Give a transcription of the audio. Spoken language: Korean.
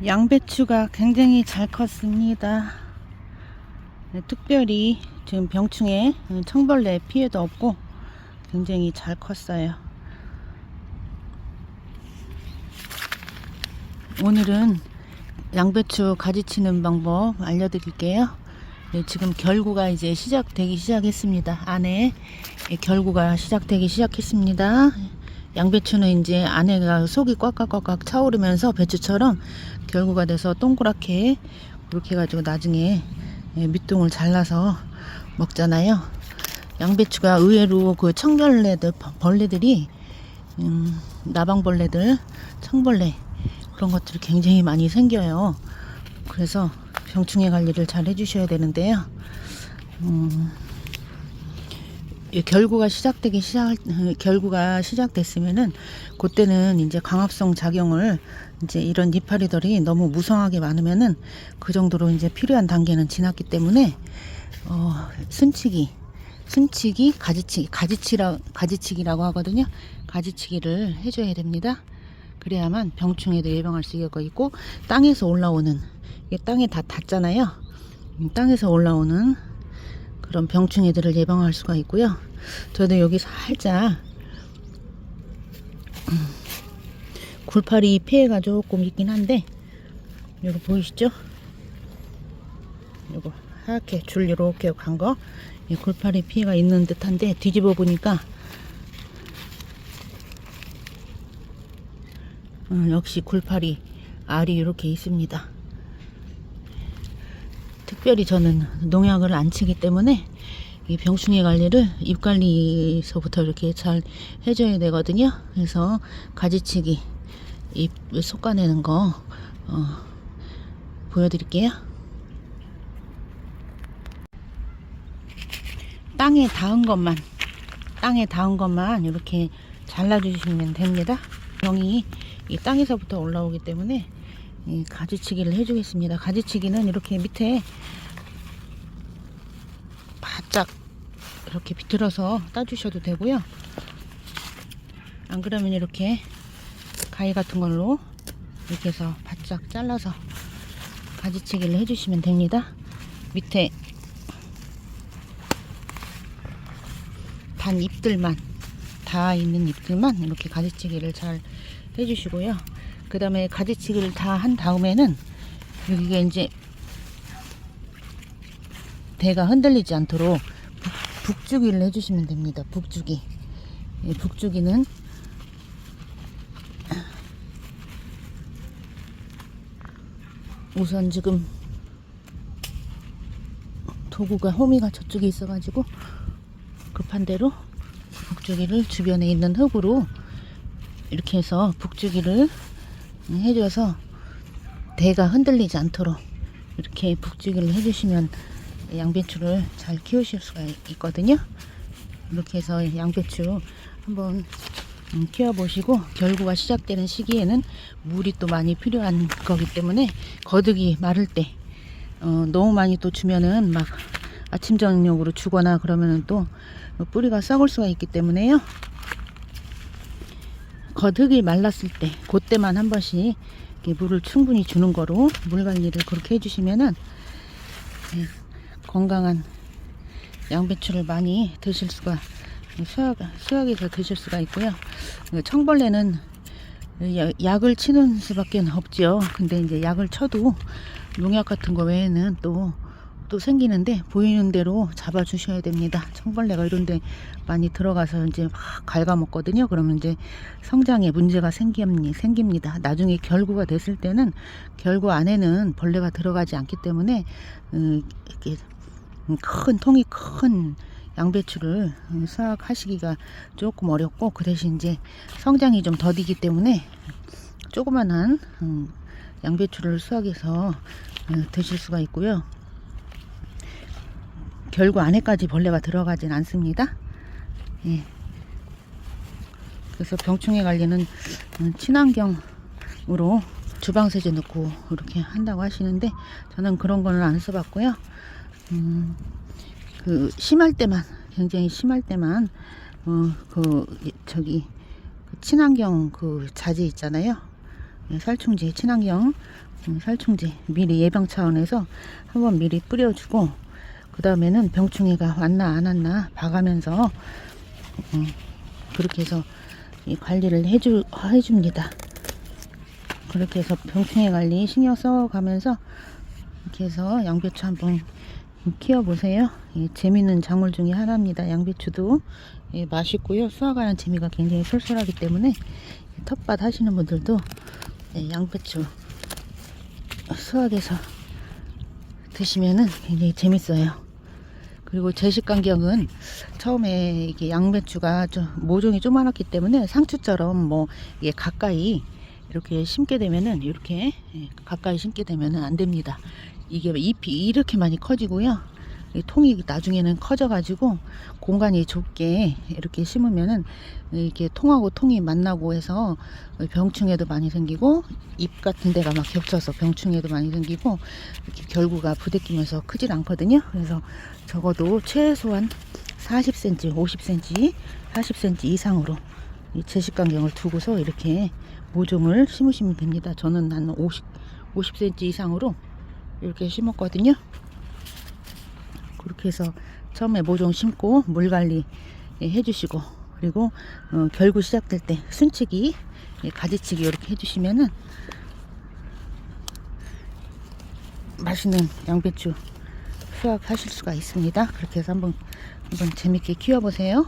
양배추가 굉장히 잘 컸습니다. 네, 특별히 지금 병충해 청벌레 피해도 없고 굉장히 잘 컸어요. 오늘은 양배추 가지치는 방법 알려드릴게요. 네, 지금 결구가 이제 시작되기 시작했습니다. 안에 결구가 시작되기 시작했습니다. 양배추는 이제 안에가 속이 꽉꽉꽉꽉 차오르면서 배추처럼 결구가 돼서 동그랗게 그렇게 해가지고 나중에 밑둥을 잘라서 먹잖아요. 양배추가 의외로 그 청벌레들 벌레들이 나방벌레들 청벌레 그런 것들이 굉장히 많이 생겨요. 그래서 병충해 관리를 잘 해주셔야 되는데요. 결구가 시작됐으면은 그때는 이제 광합성 작용을 이제 이런 이파리들이 너무 무성하게 많으면은 그 정도로 이제 필요한 단계는 지났기 때문에 순치기 가지치기라고 하거든요. 가지치기를 해줘야 됩니다. 그래야만 병충해도 예방할 수가 있고 땅에서 올라오는 이게 땅에 다 닿잖아요. 땅에서 올라오는 그런 병충해들을 예방할 수가 있고요. 저도 여기 살짝 굴파리 피해가 조금 있긴 한데 이거 보이시죠? 이거 하얗게 줄 이렇게 간 거 굴파리 피해가 있는 듯한데 뒤집어 보니까 역시 굴파리 알이 이렇게 있습니다. 특별히 저는 농약을 안 치기 때문에 이 병충해 관리를 잎 관리서부터 이렇게 잘 해줘야 되거든요. 그래서 가지치기 잎 솎아내는 거 보여드릴게요. 땅에 닿은 것만 이렇게 잘라주시면 됩니다. 병이 이 땅에서부터 올라오기 때문에 이 가지치기를 해주겠습니다. 가지치기는 이렇게 밑에 바짝 이렇게 비틀어서 따주셔도 되고요. 안 그러면 이렇게 가위 같은 걸로 이렇게 해서 바짝 잘라서 가지치기를 해주시면 됩니다. 밑에 단 잎들만 다 있는 잎들만 이렇게 가지치기를 잘 해주시고요. 그 다음에 가지치기를 다 한 다음에는 여기가 이제 대가 흔들리지 않도록 북주기를 해주시면 됩니다. 북주기. 북주기는 우선 지금 도구가 호미가 저쪽에 있어가지고 급한 대로 북주기를 주변에 있는 흙으로 이렇게 해서 북주기를 해줘서 대가 흔들리지 않도록 이렇게 북주기를 해주시면 양배추를 잘 키우실 수가 있거든요. 이렇게 해서 양배추 한번 키워보시고 결구가 시작되는 시기에는 물이 또 많이 필요한 거기 때문에 거득이 마를 때 너무 많이 또 주면은 막 아침 저녁으로 주거나 그러면은 또 뿌리가 썩을 수가 있기 때문에요. 거득이 말랐을 때 그때만 한 번씩 물을 충분히 주는 거로 물 관리를 그렇게 해주시면은 건강한 양배추를 많이 드실 수가 수확해서 드실 수가 있고요. 청벌레는 약을 치는 수밖에 없죠. 근데 이제 약을 쳐도 농약 같은 거 외에는 또 생기는데 보이는 대로 잡아 주셔야 됩니다. 청벌레가 이런 데 많이 들어가서 이제 막 갉아먹거든요. 그러면 이제 성장에 문제가 생깁니다. 나중에 결구가 됐을 때는 결구 안에는 벌레가 들어가지 않기 때문에 이렇게 큰 통이 큰 양배추를 수확하시기가 조금 어렵고 그 대신 이제 성장이 좀 더디기 때문에 조그만한 양배추를 수확해서 드실 수가 있고요. 결구 안에까지 벌레가 들어가진 않습니다. 예. 그래서 병충해 관리는 친환경으로 주방세제 넣고 이렇게 한다고 하시는데 저는 그런 거는 안 써봤고요. 심할 때만 굉장히 심할 때만 친환경 그 자재 있잖아요. 살충제, 친환경 살충제 미리 예방 차원에서 한번 미리 뿌려주고, 그 다음에는 병충해가 왔나 안 왔나 봐가면서 그렇게 해서 이 관리를 해줍니다. 그렇게 해서 병충해 관리 신경 써가면서 이렇게 해서 양배추 한번 키워보세요. 재밌는 작물 중에 하나입니다. 양배추도 맛있고요. 수확하는 재미가 굉장히 쏠쏠하기 때문에 텃밭 하시는 분들도 양배추 수확해서 드시면은 굉장히 재밌어요. 그리고 제식 간격은 처음에 이게 양배추가 좀 모종이 조그맣기 때문에 상추처럼 뭐 이게 가까이 이렇게 심게 되면은, 이렇게 가까이 심게 되면은 안 됩니다. 이게 잎이 이렇게 많이 커지고요. 이 통이 나중에는 커져 가지고 공간이 좁게 이렇게 심으면은 이렇게 통하고 통이 만나고 해서 병충해도 많이 생기고, 잎 같은 데가 막 겹쳐서 병충해도 많이 생기고, 이렇게 결구가 부대끼면서 크질 않거든요. 그래서 적어도 최소한 40cm, 50cm, 40cm 이상으로 이 제식 간격을 두고서 이렇게 모종을 심으시면 됩니다. 저는 한 50cm 이상으로 이렇게 심었거든요. 그렇게 해서 처음에 모종 심고 물 관리 해주시고, 그리고 결구 시작될 때 순치기, 가지치기 이렇게 해주시면은 맛있는 양배추 수확하실 수가 있습니다. 그렇게 해서 한번 재밌게 키워보세요.